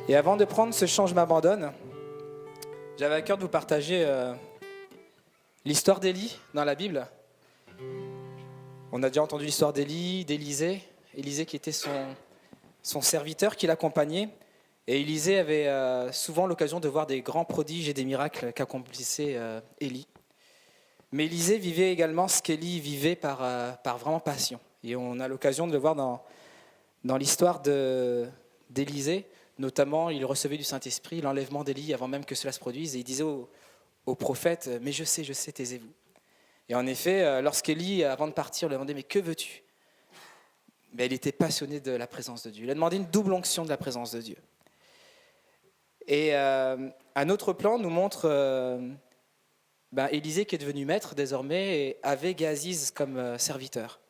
Et avant de prendre ce chant, je m'abandonne, j'avais à cœur de vous partager l'histoire d'Élie dans la Bible. On a déjà entendu l'histoire d'Élisée, Élisée qui était son serviteur qui l'accompagnait. Et Élisée avait souvent l'occasion de voir des grands prodiges et des miracles qu'accomplissait Élie. Mais Élisée vivait également ce qu'Élie vivait par vraiment passion. Et on a l'occasion de le voir dans l'histoire d'Élisée. Notamment, il recevait du Saint-Esprit, l'enlèvement d'Élie avant même que cela se produise. Et il disait au prophète, « Mais je sais, taisez-vous. » Et en effet, lorsqu'Élie, avant de partir, lui a demandé, « Mais que veux-tu » Il était passionné de la présence de Dieu. Il a demandé une double onction de la présence de Dieu. Et un autre plan nous montre Élisée qui est devenu maître désormais et avait Géhazi comme serviteur.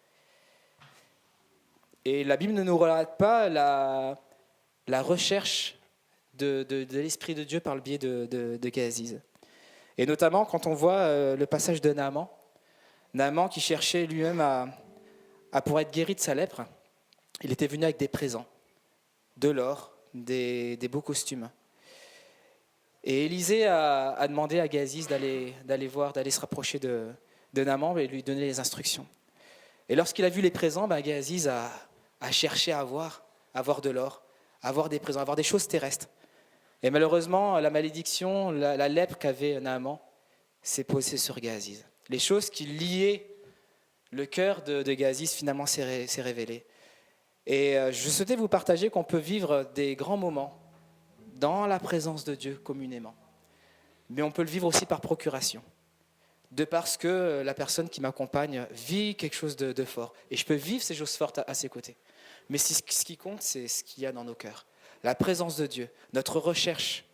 Et la Bible ne nous relate pas la recherche de l'Esprit de Dieu par le biais de Géhazi. Et notamment quand on voit le passage de Naaman qui cherchait lui-même à pour être guéri de sa lèpre, il était venu avec des présents, de l'or, des beaux costumes. Et Élisée a demandé à Géhazi d'aller se rapprocher de Naaman et lui donner les instructions. Et lorsqu'il a vu les présents, Géhazi a cherché à avoir de l'or, avoir des présents, avoir des choses terrestres. Et malheureusement, la malédiction, la lèpre qu'avait Naaman s'est posée sur Géhazi. Les choses qui liaient le cœur de Géhazi finalement s'est révélées. Et je souhaitais vous partager qu'on peut vivre des grands moments dans la présence de Dieu communément. Mais on peut le vivre aussi par procuration. De parce que la personne qui m'accompagne vit quelque chose de fort. Et je peux vivre ces choses fortes à ses côtés. Mais ce qui compte, c'est ce qu'il y a dans nos cœurs. La présence de Dieu, notre recherche.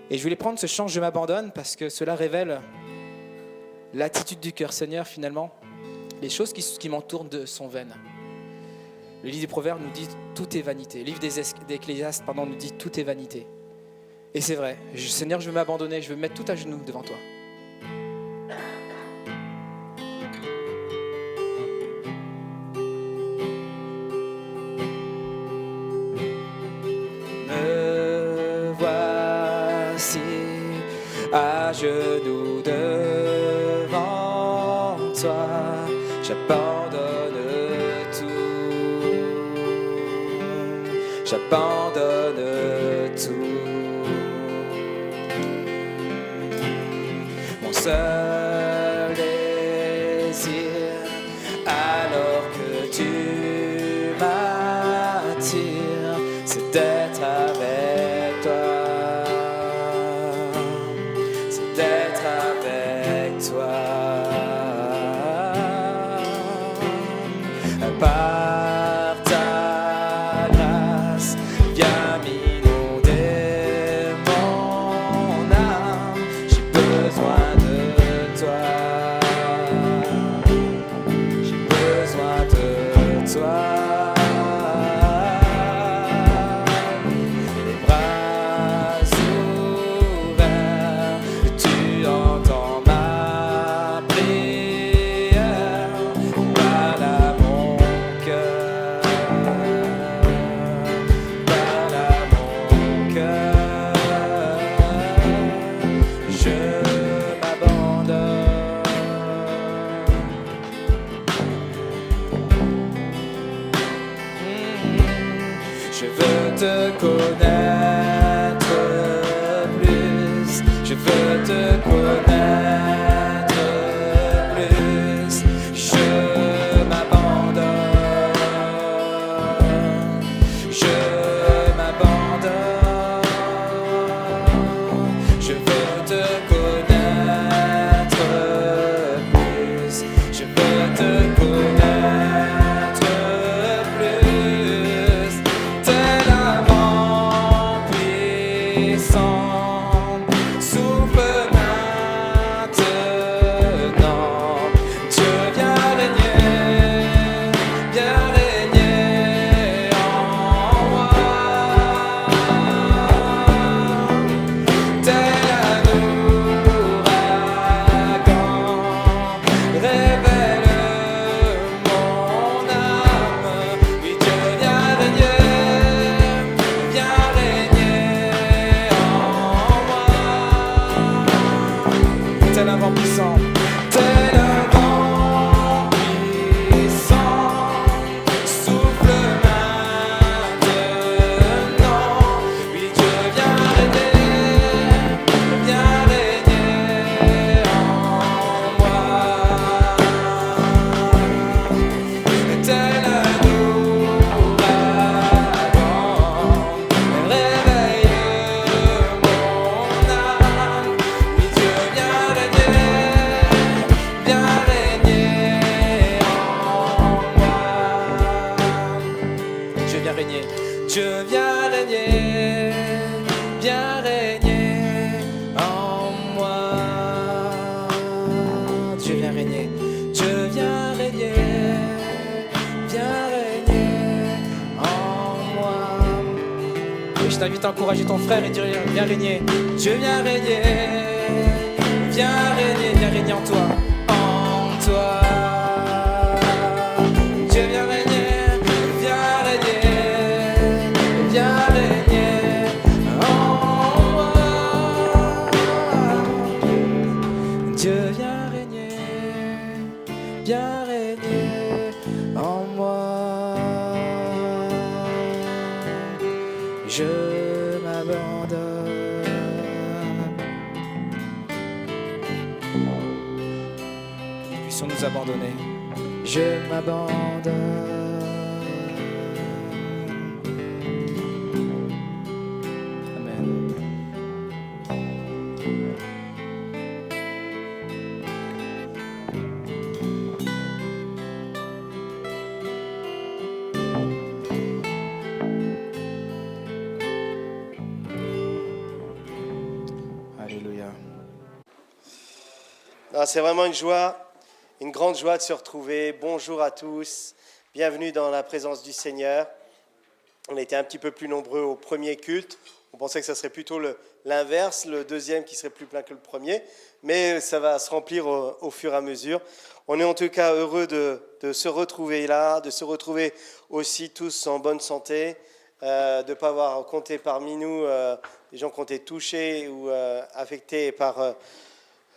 Et je voulais prendre ce chant « Je m'abandonne » parce que cela révèle l'attitude du cœur. Seigneur, finalement, les choses qui m'entourent sont vaines. Le livre des Proverbes nous dit « Tout est vanité ». Le livre des Ecclésiastes nous dit « Tout est vanité ». Et c'est vrai. Seigneur, je veux m'abandonner, je veux me mettre tout à genoux devant toi. Me voici à genoux devant toi, j'abandonne tout, j'abandonne tout. Mon seul désir, alors que tu m'attires, c'est d'être avec toi, c'est d'être avec toi. Par ta grâce, viens m'inonder mon âme, j'ai besoin de toi, j'ai besoin de toi. Les bras ouverts, tu entends ma prière, voilà mon cœur, voilà mon cœur, je m'abandonne. Je veux te connaître plus, je veux te connaître plus, je m'abandonne, je m'abandonne, je veux te connaître plus, je veux te connaître plus, tel avant. je t'invite à encourager ton frère et dire viens régner. Dieu viens régner, viens régner, viens régner en toi, en toi. Dieu viens régner, viens régner, viens régner en moi. Dieu viens régner, viens régner en moi. Je m'abandonne. Puissions nous abandonner. Je m'abandonne. Amen. Alléluia. Non, c'est vraiment une joie, une grande joie de se retrouver. Bonjour à tous, bienvenue dans la présence du Seigneur. On était un petit peu plus nombreux au premier culte. On pensait que ça serait plutôt l'inverse, le deuxième qui serait plus plein que le premier. Mais ça va se remplir au fur et à mesure. On est en tout cas heureux de se retrouver là, de se retrouver aussi tous en bonne santé, de ne pas avoir compté parmi nous des gens qui ont été touchés ou affectés par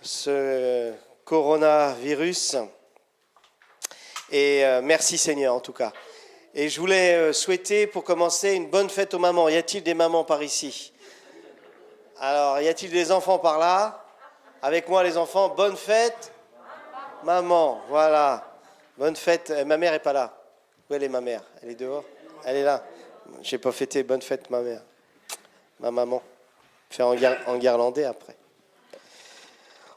ce coronavirus. Et merci Seigneur en tout cas. Et je voulais souhaiter pour commencer une bonne fête aux mamans. Y a-t-il des mamans par ici? Alors, y a-t-il des enfants par là? Avec moi les enfants, bonne fête maman, voilà. Bonne fête, ma mère n'est pas là. Où elle est ma mère? Elle est dehors? Elle est là. J'ai pas fêté bonne fête ma mère. Ma maman. Faire en guirlandais après.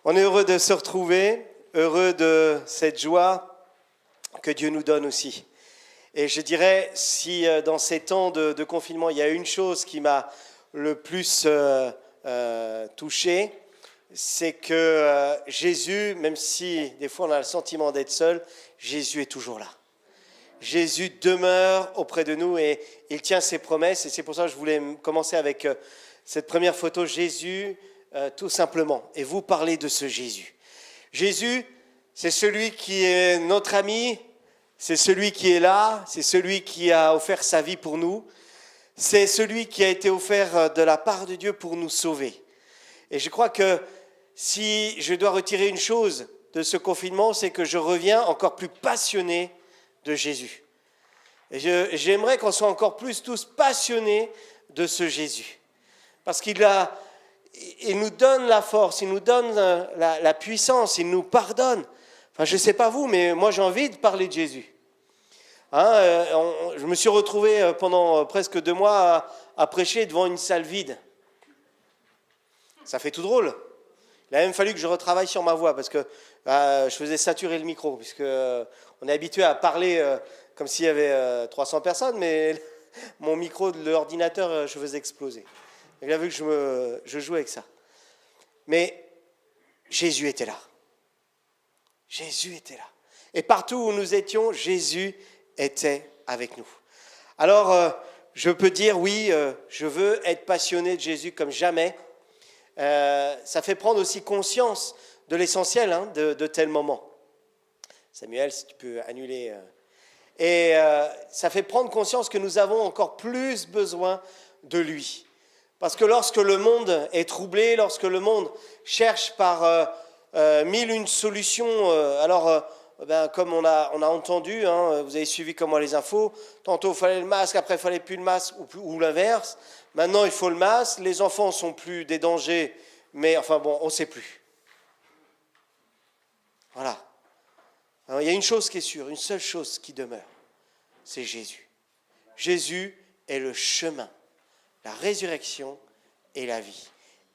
On est heureux de se retrouver, heureux de cette joie que Dieu nous donne aussi. Et je dirais, si dans ces temps de confinement, il y a une chose qui m'a le plus touché, c'est que Jésus, même si des fois on a le sentiment d'être seul, Jésus est toujours là. Jésus demeure auprès de nous et il tient ses promesses. Et c'est pour ça que je voulais commencer avec cette première photo, Jésus, tout simplement. Et vous parlez de ce Jésus. Jésus, c'est celui qui est notre ami, c'est celui qui est là, c'est celui qui a offert sa vie pour nous, c'est celui qui a été offert de la part de Dieu pour nous sauver. Et je crois que si je dois retirer une chose de ce confinement, c'est que je reviens encore plus passionné de Jésus. Et j'aimerais qu'on soit encore plus tous passionnés de ce Jésus. Parce qu'il nous donne la force, il nous donne la puissance, il nous pardonne. Enfin, je ne sais pas vous, mais moi j'ai envie de parler de Jésus. Je me suis retrouvé pendant presque 2 mois à prêcher devant une salle vide. Ça fait tout drôle. Il a même fallu que je retravaille sur ma voix parce que je faisais saturer le micro, puisque on est habitué à parler comme s'il y avait 300 personnes, mais mon micro de l'ordinateur, je faisais exploser. Il a vu que je jouais avec ça. Mais Jésus était là. Jésus était là. Et partout où nous étions, Jésus était avec nous. Alors, je peux dire, oui, je veux être passionné de Jésus comme jamais. Ça fait prendre aussi conscience de l'essentiel de tels moments. Samuel, si tu peux annuler. Et ça fait prendre conscience que nous avons encore plus besoin de lui. Parce que lorsque le monde est troublé, lorsque le monde cherche par 1001 solutions, comme on a entendu, vous avez suivi comme moi les infos, tantôt il fallait le masque, après il fallait plus le masque ou l'inverse. Maintenant il faut le masque, les enfants sont plus des dangers, mais enfin bon, on ne sait plus. Voilà. Alors, il y a une chose qui est sûre, une seule chose qui demeure, c'est Jésus. Jésus est le chemin, la résurrection et la vie.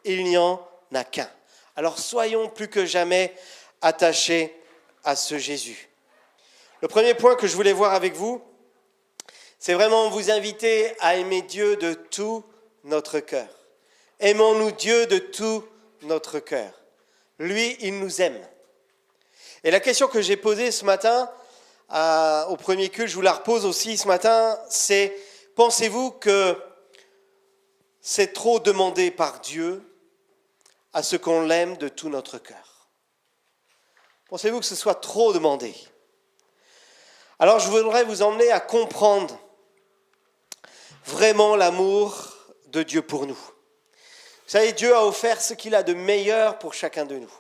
Il n'y en a qu'un. Alors soyons plus que jamais attachés à ce Jésus. Le premier point que je voulais voir avec vous, c'est vraiment vous inviter à aimer Dieu de tout notre cœur. Aimons-nous Dieu de tout notre cœur. Lui, il nous aime. Et la question que j'ai posée ce matin au premier culte, je vous la repose aussi ce matin, c'est: pensez-vous que c'est trop demander par Dieu à ce qu'on l'aime de tout notre cœur? Pensez-vous que ce soit trop demandé? Alors je voudrais vous emmener à comprendre vraiment l'amour de Dieu pour nous. Vous savez, Dieu a offert ce qu'il a de meilleur pour chacun de nous.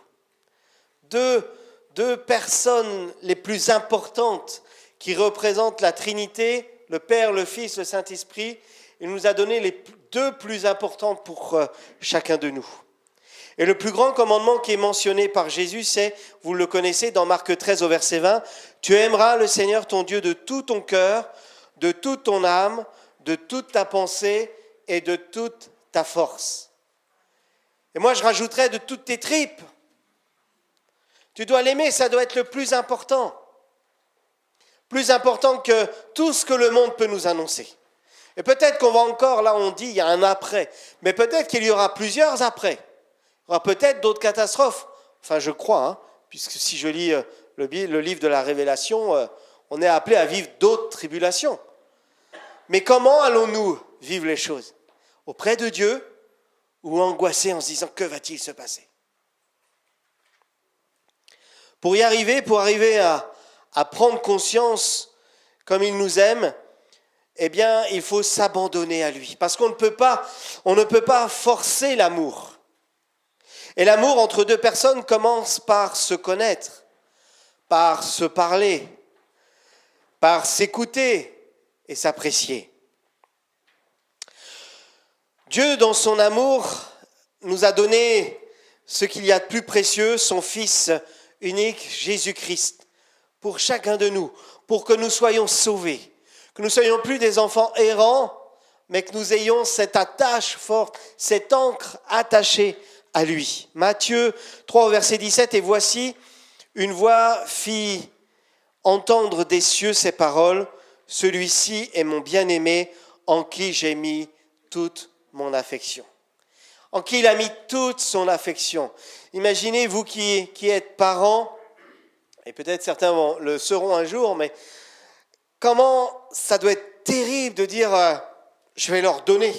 Deux personnes les plus importantes qui représentent la Trinité, le Père, le Fils, le Saint-Esprit. Il nous a donné les deux plus importantes pour chacun de nous. Et le plus grand commandement qui est mentionné par Jésus, c'est, vous le connaissez dans Marc 13 au verset 20, « Tu aimeras le Seigneur ton Dieu de tout ton cœur, de toute ton âme, de toute ta pensée et de toute ta force. » Et moi, je rajouterais de toutes tes tripes. Tu dois l'aimer, ça doit être le plus important. Plus important que tout ce que le monde peut nous annoncer. Et peut-être qu'on va encore, là on dit, il y a un après. Mais peut-être qu'il y aura plusieurs après. Il y aura peut-être d'autres catastrophes. Enfin, je crois, puisque si je lis le livre de la Révélation, on est appelé à vivre d'autres tribulations. Mais comment allons-nous vivre les choses? Auprès de Dieu ou angoissés en se disant, que va-t-il se passer? Pour arriver à prendre conscience comme il nous aime, eh bien, il faut s'abandonner à lui. Parce qu'on ne peut pas forcer l'amour. Et l'amour entre deux personnes commence par se connaître, par se parler, par s'écouter et s'apprécier. Dieu, dans son amour, nous a donné ce qu'il y a de plus précieux, son Fils unique, Jésus-Christ, pour chacun de nous, pour que nous soyons sauvés, que nous ne soyons plus des enfants errants, mais que nous ayons cette attache forte, cette ancre attachée à lui. Matthieu 3, verset 17, « Et voici, une voix fit entendre des cieux ces paroles, « Celui-ci est mon bien-aimé, en qui j'ai mis toute mon affection. » En qui il a mis toute son affection. Imaginez, vous qui êtes parents, et peut-être certains le seront un jour, mais comment ça doit être terrible de dire je vais leur donner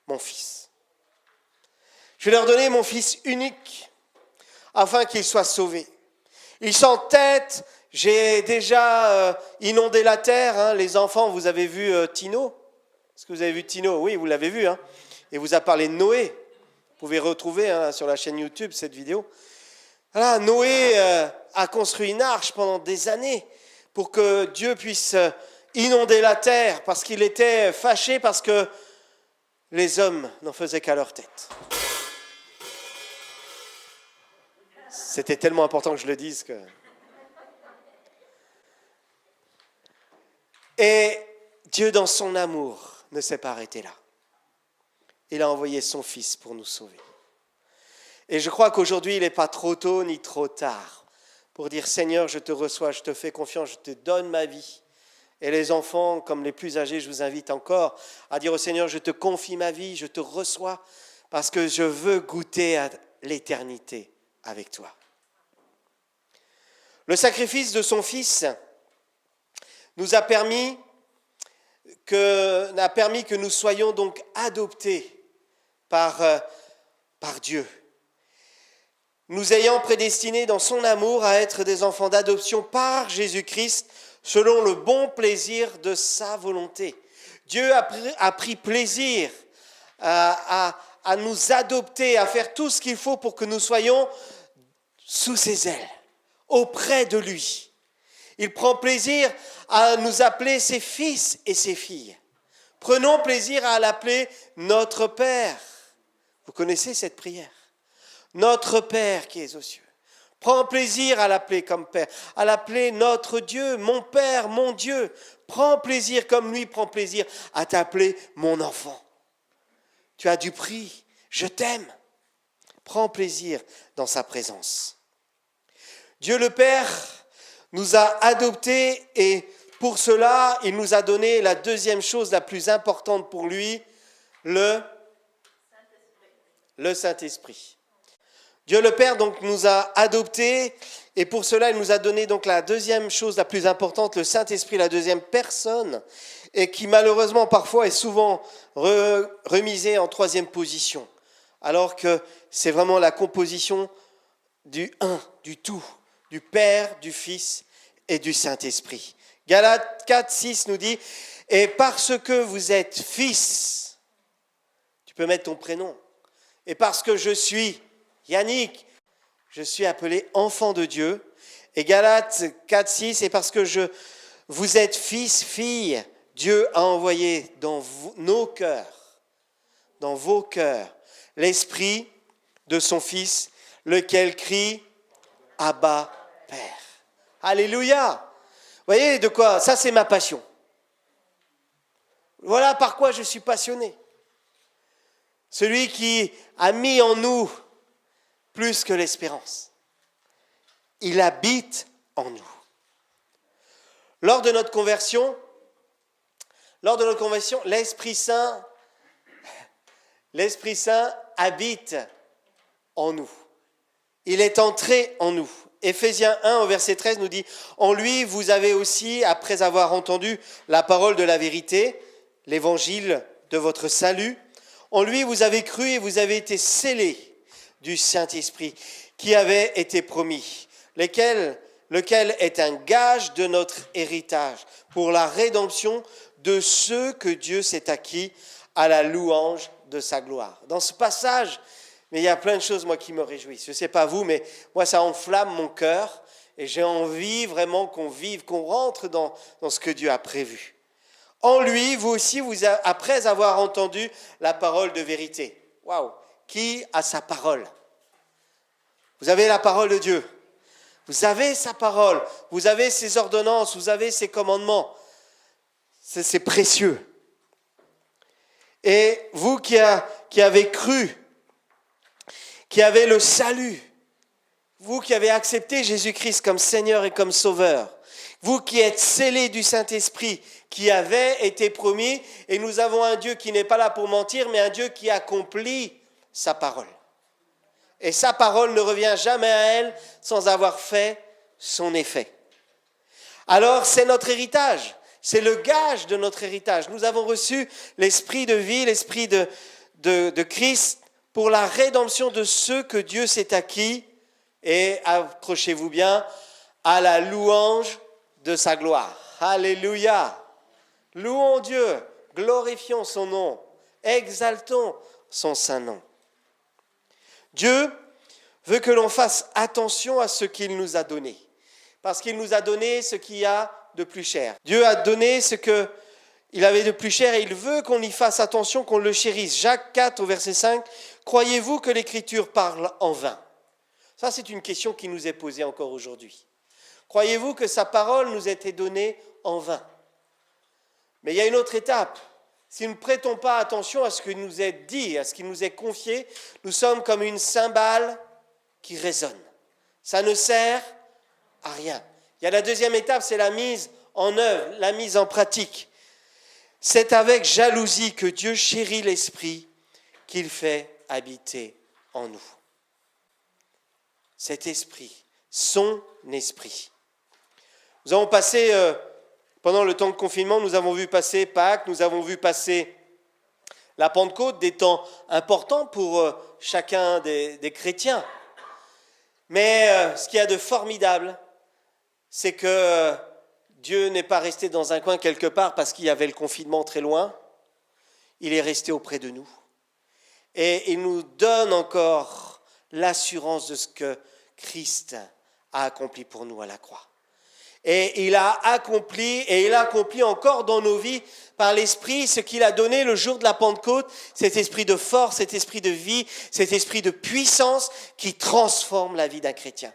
mon fils. Je vais leur donner mon fils unique afin qu'il soit sauvé. Ils s'entêtent, j'ai déjà inondé la terre. Les enfants, vous avez vu Tino? Est-ce que vous avez vu Tino? Oui, vous l'avez vu. Et vous a parlé de Noé. Vous pouvez retrouver sur la chaîne YouTube cette vidéo. Voilà, Noé a construit une arche pendant des années pour que Dieu puisse inonder la terre parce qu'il était fâché parce que les hommes n'en faisaient qu'à leur tête. C'était tellement important que je le dise que... Et Dieu, dans son amour, ne s'est pas arrêté là. Il a envoyé son Fils pour nous sauver. Et je crois qu'aujourd'hui, il n'est pas trop tôt ni trop tard pour dire « Seigneur, je te reçois, je te fais confiance, je te donne ma vie. » Et les enfants, comme les plus âgés, je vous invite encore à dire au Seigneur « Je te confie ma vie, je te reçois parce que je veux goûter à l'éternité avec toi. » Le sacrifice de son Fils nous a permis que nous soyons donc adoptés par Dieu, nous ayant prédestinés dans son amour à être des enfants d'adoption par Jésus-Christ, selon le bon plaisir de sa volonté. Dieu a pris plaisir à nous adopter, à faire tout ce qu'il faut pour que nous soyons sous ses ailes, auprès de lui. Il prend plaisir à nous appeler ses fils et ses filles. Prenons plaisir à l'appeler notre Père. Vous connaissez cette prière? Notre Père qui es aux cieux. Prends plaisir à l'appeler comme Père, à l'appeler notre Dieu, mon Père, mon Dieu. Prends plaisir comme lui prend plaisir à t'appeler mon enfant. Tu as du prix, je t'aime. Prends plaisir dans sa présence. Dieu le Père nous a adoptés et pour cela, il nous a donné la deuxième chose la plus importante pour lui, le Saint-Esprit. Dieu le Père donc nous a adoptés et pour cela, il nous a donné donc la deuxième chose la plus importante, le Saint-Esprit, la deuxième personne. et qui malheureusement parfois est souvent remisé en troisième position, alors que c'est vraiment la composition du un, du tout, du Père, du Fils et du Saint-Esprit. Galates 4, 6 nous dit « Et parce que vous êtes fils », tu peux mettre ton prénom, « et parce que je suis Yannick, je suis appelé enfant de Dieu », et Galates 4, 6 « Et parce que vous êtes fils, filles, Dieu a envoyé dans nos cœurs, dans vos cœurs, l'Esprit de son Fils, lequel crie « Abba, Père ». Alléluia. Vous voyez de quoi? Ça, c'est ma passion. Voilà par quoi je suis passionné. Celui qui a mis en nous plus que l'espérance. Il habite en nous. Lors de notre conversion, l'Esprit Saint habite en nous. Il est entré en nous. Éphésiens 1 au verset 13 nous dit « En lui, vous avez aussi, après avoir entendu la parole de la vérité, l'évangile de votre salut, en lui vous avez cru et vous avez été scellés du Saint-Esprit qui avait été promis, lequel est un gage de notre héritage pour la rédemption de ceux que Dieu s'est acquis à la louange de sa gloire. » Dans ce passage, mais il y a plein de choses, moi, qui me réjouissent. Je ne sais pas vous, mais moi, ça enflamme mon cœur et j'ai envie vraiment qu'on rentre dans ce que Dieu a prévu. En lui, vous aussi, après avoir entendu la parole de vérité. Waouh! Qui a sa parole? Vous avez la parole de Dieu. Vous avez sa parole. Vous avez ses ordonnances. Vous avez ses commandements. C'est précieux. Et vous qui avez cru, qui avez le salut, vous qui avez accepté Jésus-Christ comme Seigneur et comme Sauveur, vous qui êtes scellés du Saint-Esprit qui avait été promis, et nous avons un Dieu qui n'est pas là pour mentir, mais un Dieu qui accomplit sa parole. Et sa parole ne revient jamais à elle sans avoir fait son effet. Alors c'est notre héritage, c'est le gage de notre héritage. Nous avons reçu l'esprit de vie, l'esprit de Christ, pour la rédemption de ceux que Dieu s'est acquis, et accrochez-vous bien, à la louange de sa gloire. Alléluia! Louons Dieu, glorifions son nom, exaltons son saint nom. Dieu veut que l'on fasse attention à ce qu'il nous a donné, parce qu'il nous a donné ce qu'il y a de plus cher. Dieu a donné ce qu'il avait de plus cher et il veut qu'on y fasse attention, qu'on le chérisse. Jacques 4 au verset 5, « Croyez-vous que l'Écriture parle en vain ?» Ça, c'est une question qui nous est posée encore aujourd'hui. Croyez-vous que sa parole nous a été donnée en vain? Mais il y a une autre étape. Si nous ne prêtons pas attention à ce qui nous est dit, à ce qui nous est confié, nous sommes comme une cymbale qui résonne. Ça ne sert à rien. Il y a la deuxième étape, c'est la mise en œuvre, la mise en pratique. C'est avec jalousie que Dieu chérit l'esprit qu'il fait habiter en nous. Cet esprit, son esprit. Nous avons passé, pendant le temps de confinement, nous avons vu passer Pâques, nous avons vu passer la Pentecôte, des temps importants pour chacun des chrétiens. Mais ce qu'il y a de formidable, c'est que Dieu n'est pas resté dans un coin quelque part parce qu'il y avait le confinement très loin. Il est resté auprès de nous. Et il nous donne encore l'assurance de ce que Christ a accompli pour nous à la croix. Et il a accompli, et il accomplit encore dans nos vies par l'Esprit ce qu'il a donné le jour de la Pentecôte, cet esprit de force, cet esprit de vie, cet esprit de puissance qui transforme la vie d'un chrétien.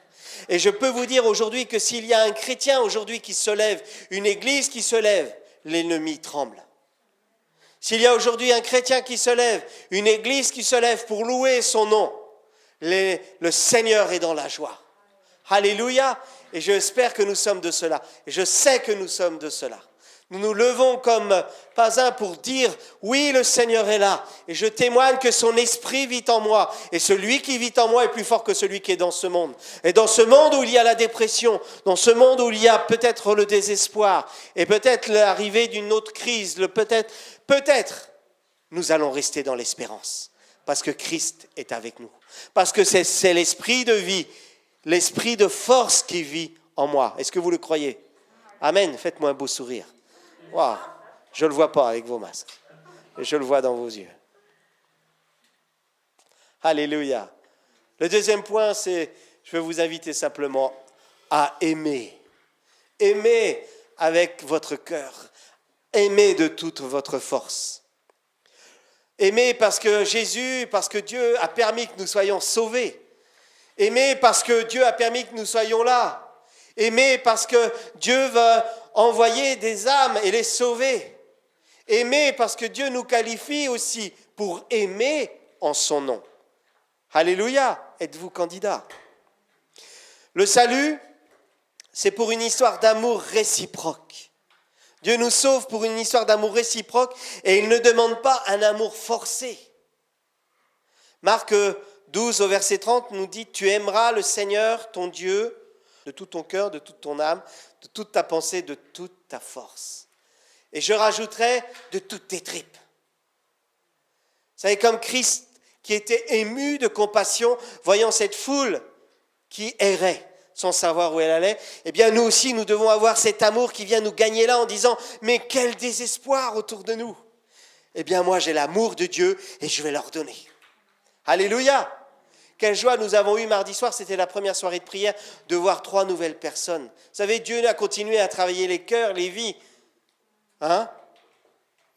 Et je peux vous dire aujourd'hui que s'il y a un chrétien aujourd'hui qui se lève, une église qui se lève, l'ennemi tremble. S'il y a aujourd'hui un chrétien qui se lève, une église qui se lève pour louer son nom, le Seigneur est dans la joie. Alléluia. Et j'espère que nous sommes de cela. Et je sais que nous sommes de cela. Nous nous levons comme pas un pour dire, oui, le Seigneur est là. Et je témoigne que son esprit vit en moi. Et celui qui vit en moi est plus fort que celui qui est dans ce monde. Et dans ce monde où il y a la dépression, dans ce monde où il y a peut-être le désespoir, et peut-être l'arrivée d'une autre crise, peut-être, nous allons rester dans l'espérance. Parce que Christ est avec nous. Parce que c'est l'esprit de vie, l'esprit de force qui vit en moi. Est-ce que vous le croyez? Amen. Faites-moi un beau sourire. Wow. Je ne le vois pas avec vos masques. Je le vois dans vos yeux. Alléluia. Le deuxième point, c'est, je vais vous inviter simplement à aimer. Aimer avec votre cœur. Aimer de toute votre force. Aimer parce que Dieu a permis que nous soyons sauvés. Aimer parce que Dieu a permis que nous soyons là. Aimer parce que Dieu veut envoyer des âmes et les sauver. Aimer parce que Dieu nous qualifie aussi pour aimer en son nom. Alléluia, êtes-vous candidat? Le salut, c'est pour une histoire d'amour réciproque. Dieu nous sauve pour une histoire d'amour réciproque et il ne demande pas un amour forcé. Marc 12 au verset 30 nous dit « Tu aimeras le Seigneur, ton Dieu, de tout ton cœur, de toute ton âme, de toute ta pensée, de toute ta force. » Et je rajouterai « de toutes tes tripes. » Vous savez, comme Christ qui était ému de compassion, voyant cette foule qui errait sans savoir où elle allait, eh bien nous aussi, nous devons avoir cet amour qui vient nous gagner là en disant « Mais quel désespoir autour de nous !» Eh bien moi, j'ai l'amour de Dieu et je vais leur donner. Alléluia! Quelle joie nous avons eue mardi soir, c'était la première soirée de prière, de voir 3 nouvelles personnes. Vous savez, Dieu a continué à travailler les cœurs, les vies. Hein?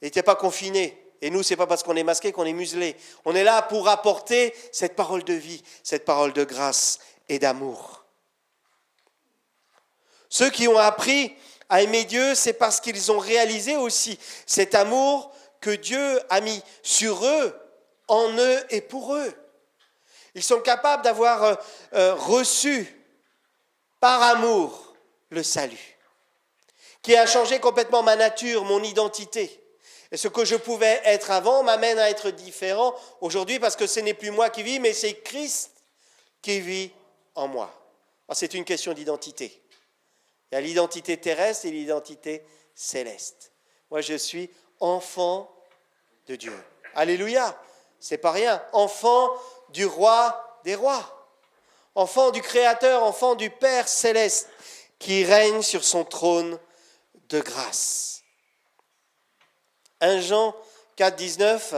Il n'était pas confiné. Et nous, ce n'est pas parce qu'on est masqué qu'on est muselé. On est là pour apporter cette parole de vie, cette parole de grâce et d'amour. Ceux qui ont appris à aimer Dieu, c'est parce qu'ils ont réalisé aussi cet amour que Dieu a mis sur eux, en eux et pour eux. Ils sont capables d'avoir reçu par amour le salut, qui a changé complètement ma nature, mon identité. Et ce que je pouvais être avant m'amène à être différent aujourd'hui parce que ce n'est plus moi qui vis, mais c'est Christ qui vit en moi. Alors, c'est une question d'identité. Il y a l'identité terrestre et l'identité céleste. Moi, je suis enfant de Dieu. Alléluia, c'est pas rien. Enfant du roi des rois. Enfant du Créateur, enfant du Père céleste qui règne sur son trône de grâce. 1 Jean 4, 19.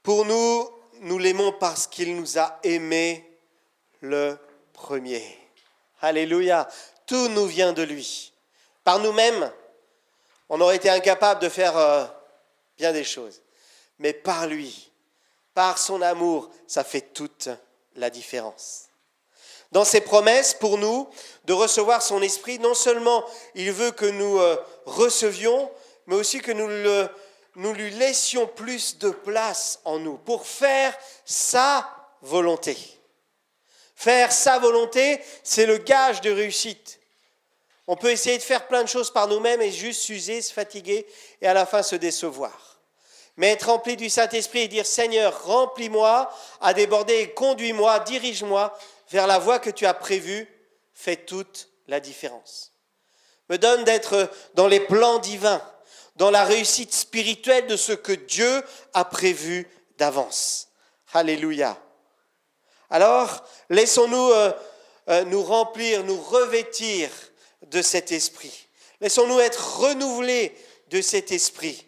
Pour nous, nous l'aimons parce qu'il nous a aimés le premier. Alléluia. Tout nous vient de lui. Par nous-mêmes, on aurait été incapable de faire bien des choses. Mais par lui, par son amour, ça fait toute la différence. Dans ses promesses pour nous de recevoir son esprit, non seulement il veut que nous recevions, mais aussi que nous lui laissions plus de place en nous pour faire sa volonté. Faire sa volonté, c'est le gage de réussite. On peut essayer de faire plein de choses par nous-mêmes et juste s'user, se fatiguer et à la fin se décevoir. Mais être rempli du Saint-Esprit et dire « Seigneur, remplis-moi à déborder et conduis-moi, dirige-moi vers la voie que tu as prévue » fait toute la différence. Me donne d'être dans les plans divins, dans la réussite spirituelle de ce que Dieu a prévu d'avance. Alléluia. Alors, laissons-nous nous remplir, nous revêtir de cet esprit. Laissons-nous être renouvelés de cet esprit.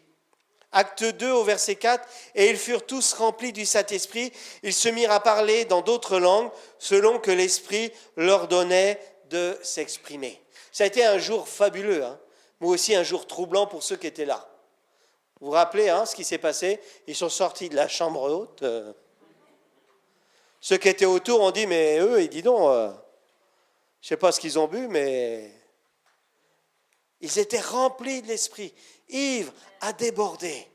Acte 2 au verset 4, « Et ils furent tous remplis du Saint-Esprit, ils se mirent à parler dans d'autres langues, selon que l'Esprit leur donnait de s'exprimer. » Ça a été un jour fabuleux, hein. Moi aussi un jour troublant pour ceux qui étaient là. Vous vous rappelez ce qui s'est passé? Ils sont sortis de la chambre haute. Ceux qui étaient autour ont dit, mais eux, dis donc, je ne sais pas ce qu'ils ont bu, mais ils étaient remplis de l'Esprit, ivres, à déborder.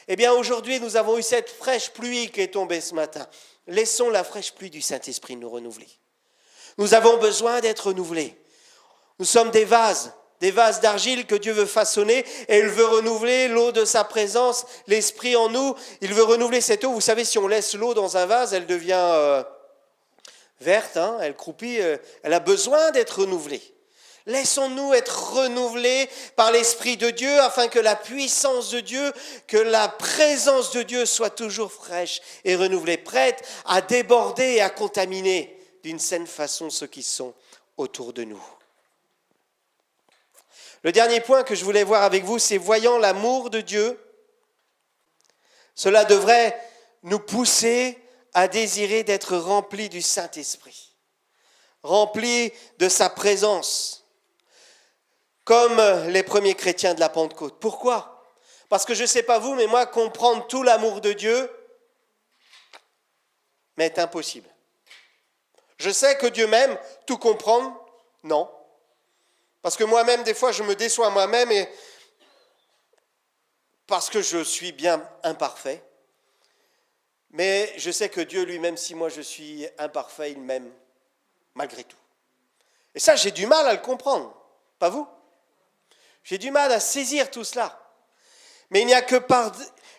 Eh bien, aujourd'hui, nous avons eu cette fraîche pluie qui est tombée ce matin. Laissons la fraîche pluie du Saint-Esprit nous renouveler. Nous avons besoin d'être renouvelés. Nous sommes des vases. des vases d'argile que Dieu veut façonner et il veut renouveler l'eau de sa présence, l'esprit en nous. Il veut renouveler cette eau. Vous savez, si on laisse l'eau dans un vase, elle devient verte, elle croupit, elle a besoin d'être renouvelée. Laissons-nous être renouvelés par l'Esprit de Dieu afin que la puissance de Dieu, que la présence de Dieu soit toujours fraîche et renouvelée, prête à déborder et à contaminer d'une saine façon ceux qui sont autour de nous. Le dernier point que je voulais voir avec vous, c'est voyant l'amour de Dieu. Cela devrait nous pousser à désirer d'être remplis du Saint-Esprit, remplis de sa présence. Comme les premiers chrétiens de la Pentecôte. Pourquoi ? Parce que je ne sais pas vous, mais moi, comprendre tout l'amour de Dieu m'est impossible. Je sais que Dieu m'aime, tout comprendre, non. Parce que moi-même, des fois, je me déçois moi-même et parce que je suis bien imparfait. Mais je sais que Dieu, lui, même si moi je suis imparfait, il m'aime malgré tout. Et ça, j'ai du mal à le comprendre. Pas vous ? J'ai du mal à saisir tout cela. Mais il n'y a que par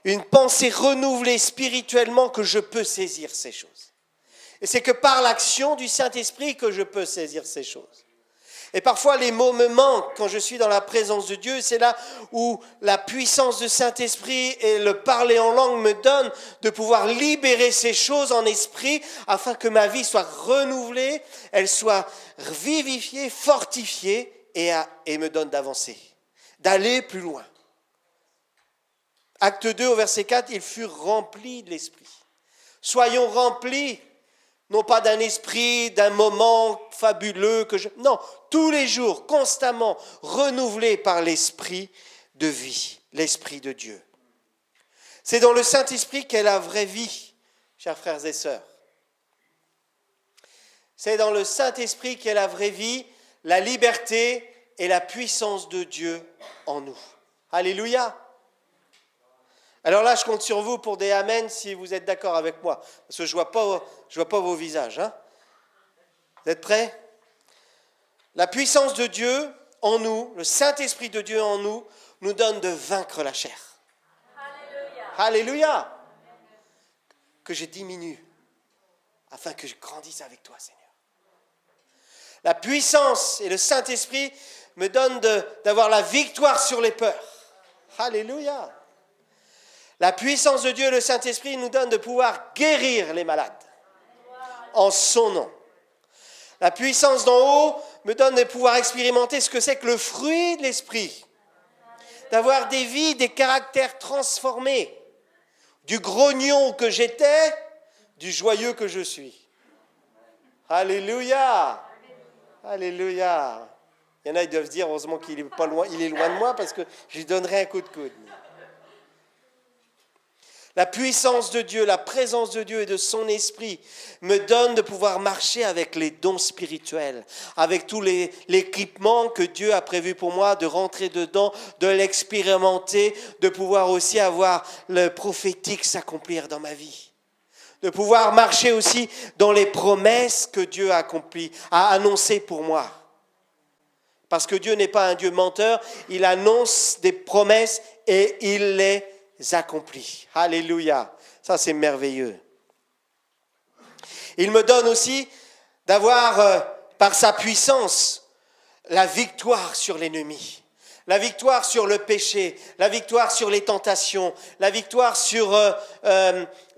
une pensée renouvelée spirituellement que je peux saisir ces choses. Et c'est que par l'action du Saint-Esprit que je peux saisir ces choses. Et parfois les mots me manquent quand je suis dans la présence de Dieu. C'est là où la puissance du Saint-Esprit et le parler en langue me donnent de pouvoir libérer ces choses en esprit afin que ma vie soit renouvelée, elle soit vivifiée, fortifiée et me donne d'avancer, d'aller plus loin. Acte 2 au verset 4, ils furent remplis de l'Esprit. Soyons remplis, non pas d'un esprit, d'un moment fabuleux, non, tous les jours, constamment, renouvelés par l'Esprit de vie, l'Esprit de Dieu. C'est dans le Saint-Esprit qu'est la vraie vie, chers frères et sœurs. C'est dans le Saint-Esprit qu'est la vraie vie, la liberté et la puissance de Dieu en nous. Alléluia. Alors là, je compte sur vous pour des amens si vous êtes d'accord avec moi. Parce que je vois pas vos visages. Vous êtes prêts ? La puissance de Dieu en nous, le Saint-Esprit de Dieu en nous, nous donne de vaincre la chair. Alléluia. Alléluia. Que je diminue afin que je grandisse avec toi, Seigneur. La puissance et le Saint-Esprit me donnent d'avoir la victoire sur les peurs. Alléluia. La puissance de Dieu et le Saint-Esprit nous donne de pouvoir guérir les malades en son nom. La puissance d'en haut me donne de pouvoir expérimenter ce que c'est que le fruit de l'Esprit. D'avoir des vies, des caractères transformés. Du grognon que j'étais, du joyeux que je suis. Alléluia. Alléluia. Il y en a, ils doivent se dire, heureusement qu'il est pas loin, il est loin de moi parce que je lui donnerai un coup de coude. La puissance de Dieu, la présence de Dieu et de son esprit me donne de pouvoir marcher avec les dons spirituels, avec tout l'équipement que Dieu a prévu pour moi, de rentrer dedans, de l'expérimenter, de pouvoir aussi avoir le prophétique s'accomplir dans ma vie. De pouvoir marcher aussi dans les promesses que Dieu a accomplies, a annoncées pour moi. Parce que Dieu n'est pas un Dieu menteur, il annonce des promesses et il les accomplit. Alléluia. Ça, c'est merveilleux. Il me donne aussi d'avoir, par sa puissance, la victoire sur l'ennemi, la victoire sur le péché, la victoire sur les tentations, la victoire sur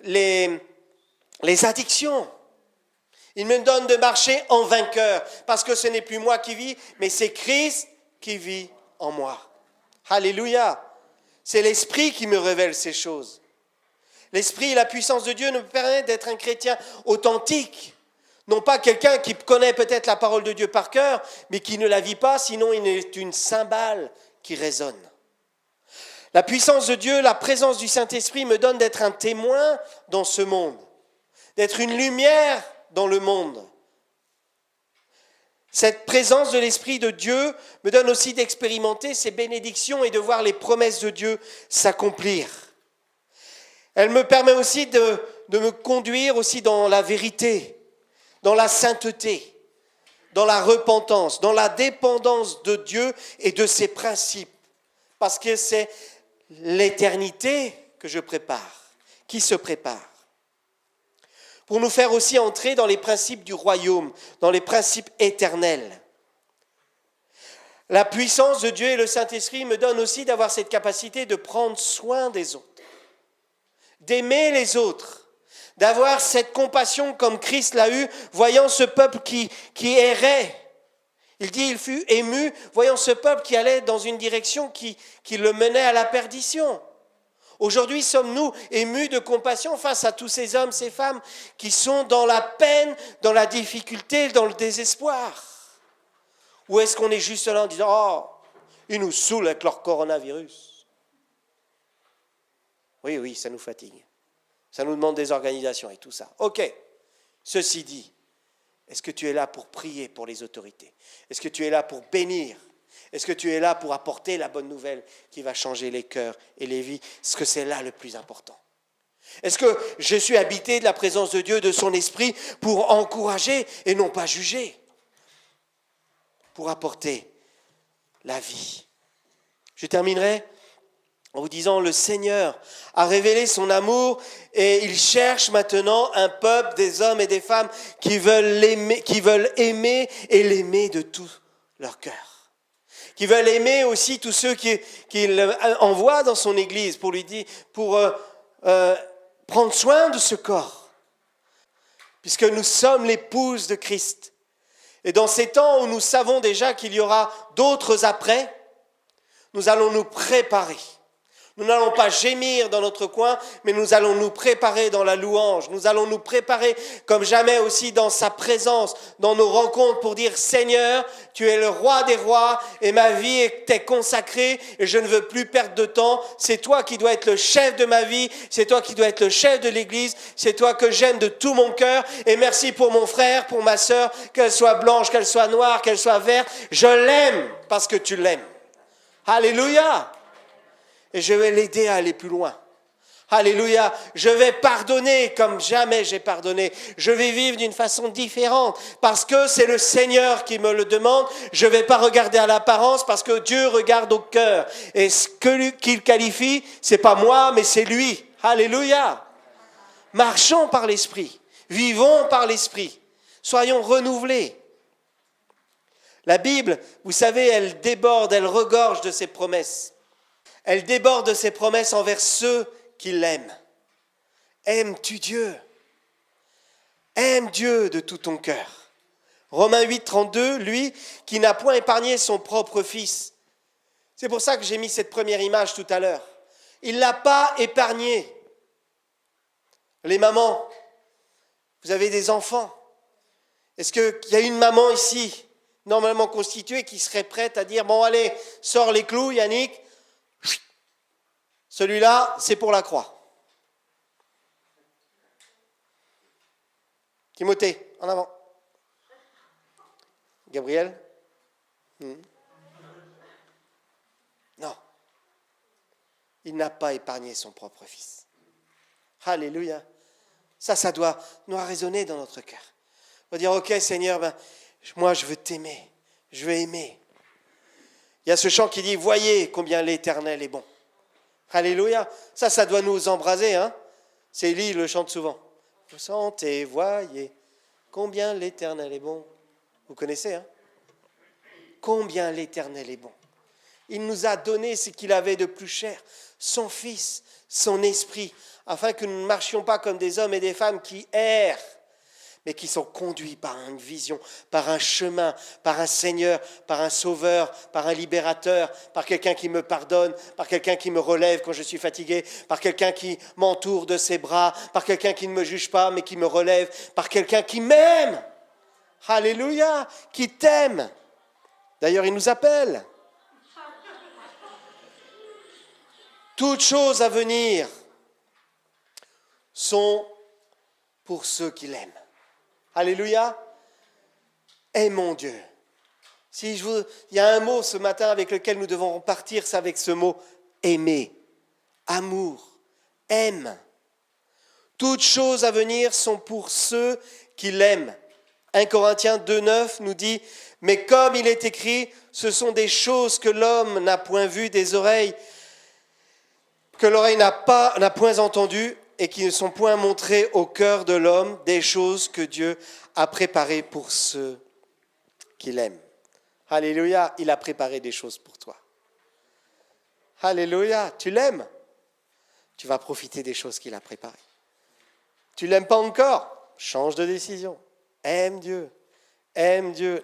les addictions. Il me donne de marcher en vainqueur, parce que ce n'est plus moi qui vis, mais c'est Christ qui vit en moi. Alléluia. C'est l'Esprit qui me révèle ces choses. L'Esprit et la puissance de Dieu nous permettent d'être un chrétien authentique. Non pas quelqu'un qui connaît peut-être la parole de Dieu par cœur, mais qui ne la vit pas, sinon il est une cymbale qui résonne. La puissance de Dieu, la présence du Saint-Esprit me donne d'être un témoin dans ce monde, d'être une lumière dans le monde. Cette présence de l'Esprit de Dieu me donne aussi d'expérimenter ses bénédictions et de voir les promesses de Dieu s'accomplir. Elle me permet aussi de me conduire aussi dans la vérité, dans la sainteté, dans la repentance, dans la dépendance de Dieu et de ses principes. Parce que c'est l'éternité que je prépare, qui se prépare. Pour nous faire aussi entrer dans les principes du royaume, dans les principes éternels. La puissance de Dieu et le Saint-Esprit me donnent aussi d'avoir cette capacité de prendre soin des autres, d'aimer les autres, d'avoir cette compassion comme Christ l'a eu, voyant ce peuple qui errait. Il dit, il fut ému, voyant ce peuple qui allait dans une direction qui le menait à la perdition. Aujourd'hui, sommes-nous émus de compassion face à tous ces hommes, ces femmes qui sont dans la peine, dans la difficulté, dans le désespoir? Ou est-ce qu'on est juste là en disant « Oh, ils nous saoulent avec leur coronavirus ». Oui, ça nous fatigue. Ça nous demande des organisations et tout ça. Ok, ceci dit, est-ce que tu es là pour prier pour les autorités? Est-ce que tu es là pour bénir? Est-ce que tu es là pour apporter la bonne nouvelle qui va changer les cœurs et les vies? Est-ce que c'est là le plus important? Est-ce que je suis habité de la présence de Dieu, de son esprit, pour encourager et non pas juger? Pour apporter la vie. Je terminerai en vous disant, le Seigneur a révélé son amour et il cherche maintenant un peuple, des hommes et des femmes qui veulent aimer et l'aimer de tout leur cœur. Qui veulent aimer aussi tous ceux qu'il envoie dans son Église pour lui dire, pour prendre soin de ce corps. Puisque nous sommes l'épouse de Christ. Et dans ces temps où nous savons déjà qu'il y aura d'autres après, nous allons nous préparer. Nous n'allons pas gémir dans notre coin, mais nous allons nous préparer dans la louange. Nous allons nous préparer comme jamais aussi dans sa présence, dans nos rencontres pour dire « Seigneur, tu es le roi des rois et ma vie t'est consacrée et je ne veux plus perdre de temps. C'est toi qui dois être le chef de ma vie, c'est toi qui dois être le chef de l'Église, c'est toi que j'aime de tout mon cœur. Et merci pour mon frère, pour ma sœur, qu'elle soit blanche, qu'elle soit noire, qu'elle soit verte. Je l'aime parce que tu l'aimes. » Alléluia! Et je vais l'aider à aller plus loin. Alléluia. Je vais pardonner comme jamais j'ai pardonné. Je vais vivre d'une façon différente parce que c'est le Seigneur qui me le demande. Je ne vais pas regarder à l'apparence parce que Dieu regarde au cœur. Et ce qu'il qualifie, ce n'est pas moi, mais c'est lui. Alléluia. Marchons par l'Esprit. Vivons par l'Esprit. Soyons renouvelés. La Bible, vous savez, elle déborde, elle regorge de ses promesses. Elle déborde de ses promesses envers ceux qui l'aiment. Aimes-tu Dieu? Aime Dieu de tout ton cœur. Romains 8, 32, lui qui n'a point épargné son propre fils. C'est pour ça que j'ai mis cette première image tout à l'heure. Il ne l'a pas épargné. Les mamans, vous avez des enfants. Est-ce qu'il y a une maman ici, normalement constituée, qui serait prête à dire « Bon, allez, sors les clous, Yannick. Celui-là, c'est pour la croix. » Timothée, en avant. Gabriel? Non. Il n'a pas épargné son propre fils. Alléluia. Ça doit résonner dans notre cœur. On va dire, ok Seigneur, moi je veux t'aimer, je veux aimer. Il y a ce chant qui dit, voyez combien l'Éternel est bon. Alléluia. Ça doit nous embraser. Hein. C'est Élie, le chante souvent. Vous sentez, voyez combien l'Éternel est bon. Vous connaissez, hein? Combien l'Éternel est bon. Il nous a donné ce qu'il avait de plus cher, son Fils, son Esprit, afin que nous ne marchions pas comme des hommes et des femmes qui errent, mais qui sont conduits par une vision, par un chemin, par un Seigneur, par un Sauveur, par un Libérateur, par quelqu'un qui me pardonne, par quelqu'un qui me relève quand je suis fatigué, par quelqu'un qui m'entoure de ses bras, par quelqu'un qui ne me juge pas mais qui me relève, par quelqu'un qui m'aime. Alléluia, qui t'aime. D'ailleurs, il nous appelle. Toutes choses à venir sont pour ceux qui l'aiment. Alléluia. Aimons Dieu. Il y a un mot ce matin avec lequel nous devons partir, c'est avec ce mot aimer, amour, aime. Toutes choses à venir sont pour ceux qui l'aiment. 1 Corinthiens 2,9 nous dit « Mais comme il est écrit, ce sont des choses que l'homme n'a point vues, des oreilles, que l'oreille n'a point entendues et qui ne sont point montrées au cœur de l'homme, des choses que Dieu a préparées pour ceux qui l'aiment. » Alléluia, il a préparé des choses pour toi. Alléluia, tu l'aimes? Tu vas profiter des choses qu'il a préparées. Tu ne l'aimes pas encore? Change de décision. Aime Dieu,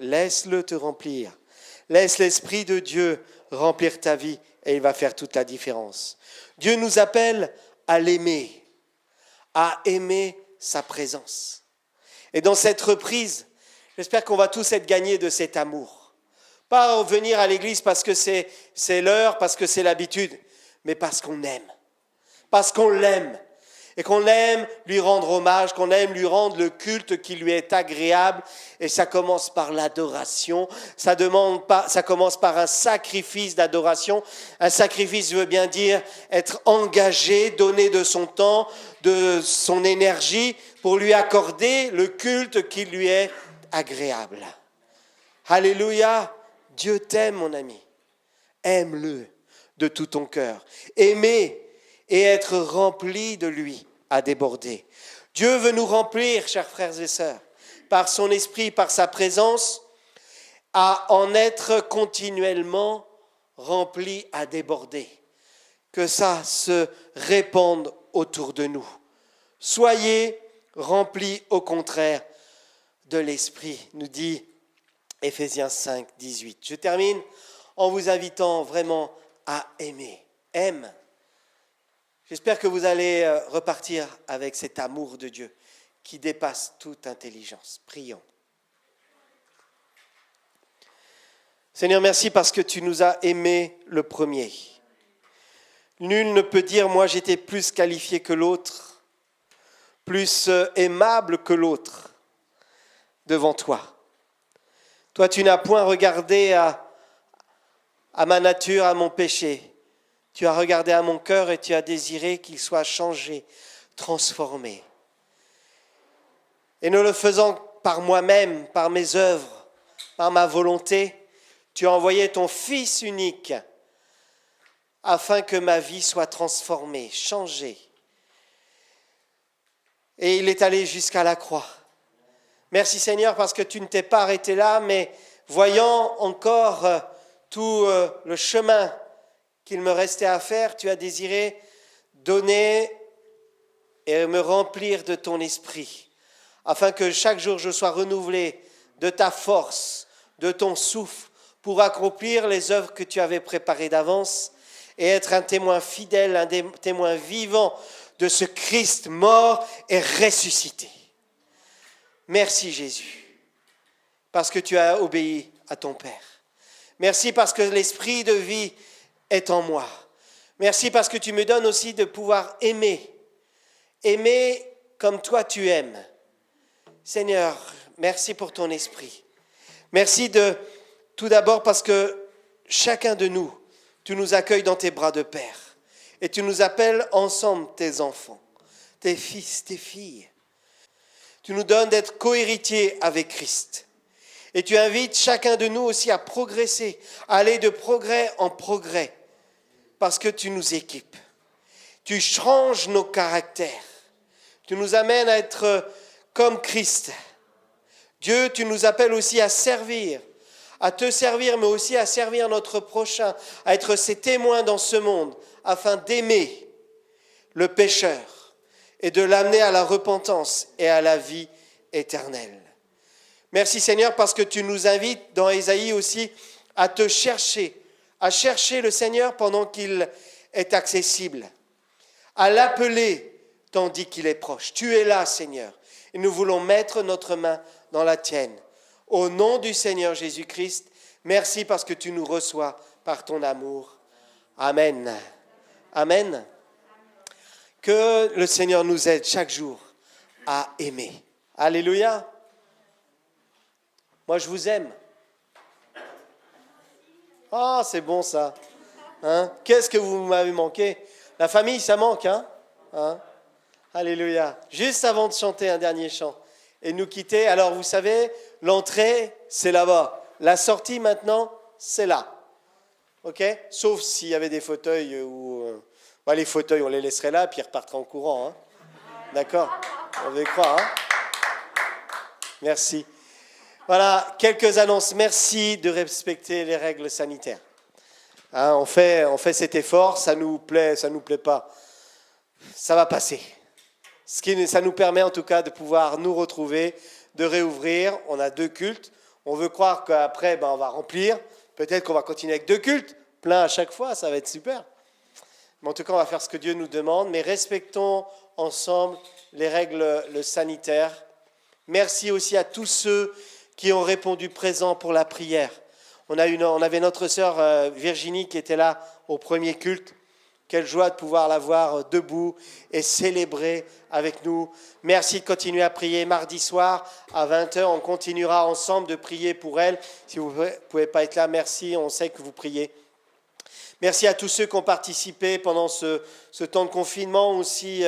laisse-le te remplir. Laisse l'Esprit de Dieu remplir ta vie et il va faire toute la différence. Dieu nous appelle à l'aimer, à aimer sa présence. Et dans cette reprise, j'espère qu'on va tous être gagnés de cet amour. Pas venir à l'église parce que c'est l'heure, parce que c'est l'habitude, mais parce qu'on aime, parce qu'on l'aime. Et qu'on aime lui rendre hommage, qu'on aime lui rendre le culte qui lui est agréable. Et ça commence par l'adoration. Ça commence par un sacrifice d'adoration. Un sacrifice veut bien dire être engagé, donner de son temps, de son énergie pour lui accorder le culte qui lui est agréable. Alléluia, Dieu t'aime mon ami. Aime-le de tout ton cœur. Aimer et être rempli de lui à déborder. Dieu veut nous remplir, chers frères et sœurs, par son esprit, par sa présence, à en être continuellement rempli à déborder. Que ça se répande autour de nous. Soyez remplis au contraire de l'esprit, nous dit Éphésiens 5, 18. Je termine en vous invitant vraiment à aimer. Aime. J'espère que vous allez repartir avec cet amour de Dieu qui dépasse toute intelligence. Prions. Seigneur, merci parce que tu nous as aimés le premier. Nul ne peut dire, moi j'étais plus qualifié que l'autre, plus aimable que l'autre devant toi. Toi, tu n'as point regardé à ma nature, à mon péché. Tu as regardé à mon cœur et tu as désiré qu'il soit changé, transformé. Et ne le faisant par moi-même, par mes œuvres, par ma volonté, tu as envoyé ton Fils unique afin que ma vie soit transformée, changée. Et il est allé jusqu'à la croix. Merci Seigneur parce que tu ne t'es pas arrêté là, mais voyant encore tout le chemin qu'il me restait à faire, tu as désiré donner et me remplir de ton esprit, afin que chaque jour je sois renouvelé de ta force, de ton souffle, pour accomplir les œuvres que tu avais préparées d'avance et être un témoin fidèle, un témoin vivant de ce Christ mort et ressuscité. Merci Jésus, parce que tu as obéi à ton Père. Merci parce que l'esprit de vie est en moi. Merci parce que tu me donnes aussi de pouvoir aimer. Aimer comme toi tu aimes. Seigneur, merci pour ton esprit. Merci tout d'abord parce que chacun de nous, tu nous accueilles dans tes bras de Père. Et tu nous appelles ensemble tes enfants, tes fils, tes filles. Tu nous donnes d'être co-héritiers avec Christ. Et tu invites chacun de nous aussi à progresser, à aller de progrès en progrès. Parce que tu nous équipes. Tu changes nos caractères. Tu nous amènes à être comme Christ. Dieu, tu nous appelles aussi à servir, à te servir, mais aussi à servir notre prochain, à être ses témoins dans ce monde, afin d'aimer le pécheur et de l'amener à la repentance et à la vie éternelle. Merci Seigneur parce que tu nous invites dans Ésaïe aussi à te chercher, à chercher le Seigneur pendant qu'il est accessible, à l'appeler tandis qu'il est proche. Tu es là, Seigneur, et nous voulons mettre notre main dans la tienne. Au nom du Seigneur Jésus-Christ, merci parce que tu nous reçois par ton amour. Amen. Amen. Que le Seigneur nous aide chaque jour à aimer. Alléluia. Moi, je vous aime. Ah, c'est bon ça. Hein? Qu'est-ce que vous m'avez manqué? La famille, ça manque, hein? Alléluia. Juste avant de chanter un dernier chant, et nous quitter. Alors vous savez, l'entrée, c'est là-bas. La sortie maintenant, c'est là. Ok ? Sauf s'il y avait des fauteuils où... les fauteuils, on les laisserait là, puis ils repartiraient en courant. Hein. D'accord ? On veut y croire. Hein. Merci. Voilà, quelques annonces. Merci de respecter les règles sanitaires. Hein, on fait cet effort, ça nous plaît pas. Ça va passer. Ça nous permet en tout cas de pouvoir nous retrouver, de réouvrir. On a 2 cultes. On veut croire qu'après, on va remplir. Peut-être qu'on va continuer avec 2 cultes, plein à chaque fois, ça va être super. Mais en tout cas, on va faire ce que Dieu nous demande. Mais respectons ensemble les règles sanitaires. Merci aussi à tous ceux qui ont répondu présent pour la prière. On avait notre sœur Virginie qui était là au premier culte. Quelle joie de pouvoir la voir debout et célébrer avec nous. Merci de continuer à prier. Mardi soir à 20h, on continuera ensemble de prier pour elle. Si vous ne pouvez pas être là, merci, on sait que vous priez. Merci à tous ceux qui ont participé pendant ce temps de confinement aussi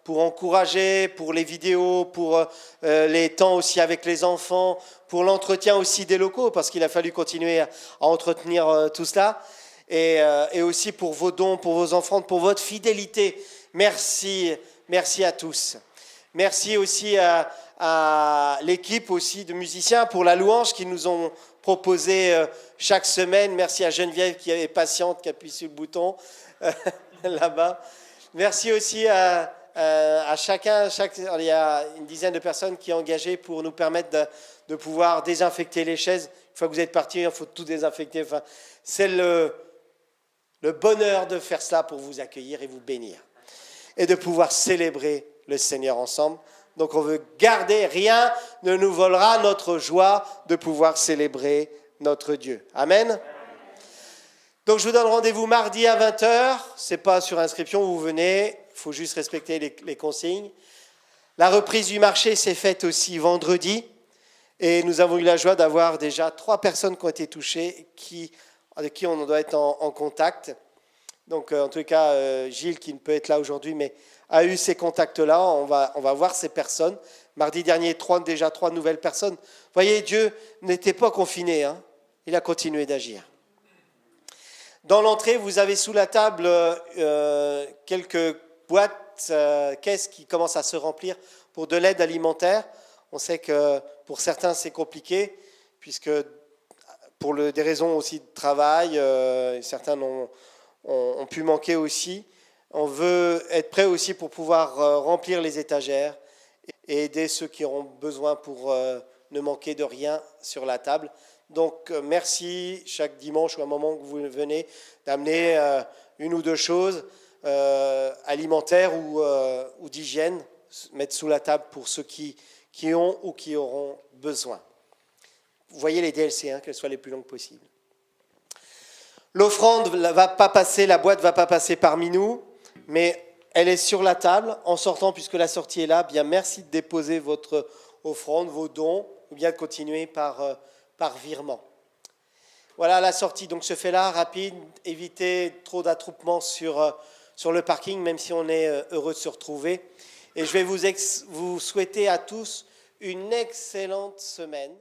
pour encourager, pour les vidéos, pour les temps aussi avec les enfants, pour l'entretien aussi des locaux, parce qu'il a fallu continuer à entretenir tout cela. Et aussi pour vos dons, pour vos offrandes, pour votre fidélité. Merci à tous. Merci aussi à l'équipe aussi de musiciens pour la louange qu'ils nous ont proposé chaque semaine. Merci à Geneviève qui est patiente, qui appuie sur le bouton là-bas. Merci aussi à chacun. Il y a une dizaine de personnes qui sont engagées pour nous permettre de pouvoir désinfecter les chaises. Une fois que vous êtes partis, il faut tout désinfecter. Enfin, c'est le bonheur de faire cela pour vous accueillir et vous bénir. Et de pouvoir célébrer le Seigneur ensemble. Donc on veut garder, rien ne nous volera notre joie de pouvoir célébrer notre Dieu. Amen. Donc je vous donne rendez-vous mardi à 20h. Ce n'est pas sur inscription, vous venez. Il faut juste respecter les consignes. La reprise du marché s'est faite aussi vendredi. Et nous avons eu la joie d'avoir déjà 3 personnes qui ont été touchées, avec qui on doit être en contact. Donc, en tout cas, Gilles, qui ne peut être là aujourd'hui, mais a eu ces contacts-là. On va voir ces personnes. Mardi dernier, déjà 3 nouvelles personnes. Vous voyez, Dieu n'était pas confiné. Hein. Il a continué d'agir. Dans l'entrée, vous avez sous la table quelques boîtes, caisses qui commencent à se remplir pour de l'aide alimentaire. On sait que pour certains, c'est compliqué, puisque pour des raisons aussi de travail, certains ont pu manquer aussi. On veut être prêt aussi pour pouvoir remplir les étagères et aider ceux qui auront besoin pour ne manquer de rien sur la table. Donc merci chaque dimanche ou à un moment que vous venez d'amener 1 ou 2 choses alimentaires ou d'hygiène, mettre sous la table pour ceux qui ont ou qui auront besoin. Vous voyez les DLC, qu'elles soient les plus longues possibles. L'offrande va pas passer, la boîte ne va pas passer parmi nous, mais elle est sur la table. En sortant, puisque la sortie est là, bien merci de déposer votre offrande, vos dons, ou bien de continuer par virement. Voilà, la sortie donc se fait là, rapide. Évitez trop d'attroupements sur le parking, même si on est heureux de se retrouver. Et je vais vous souhaiter à tous une excellente semaine.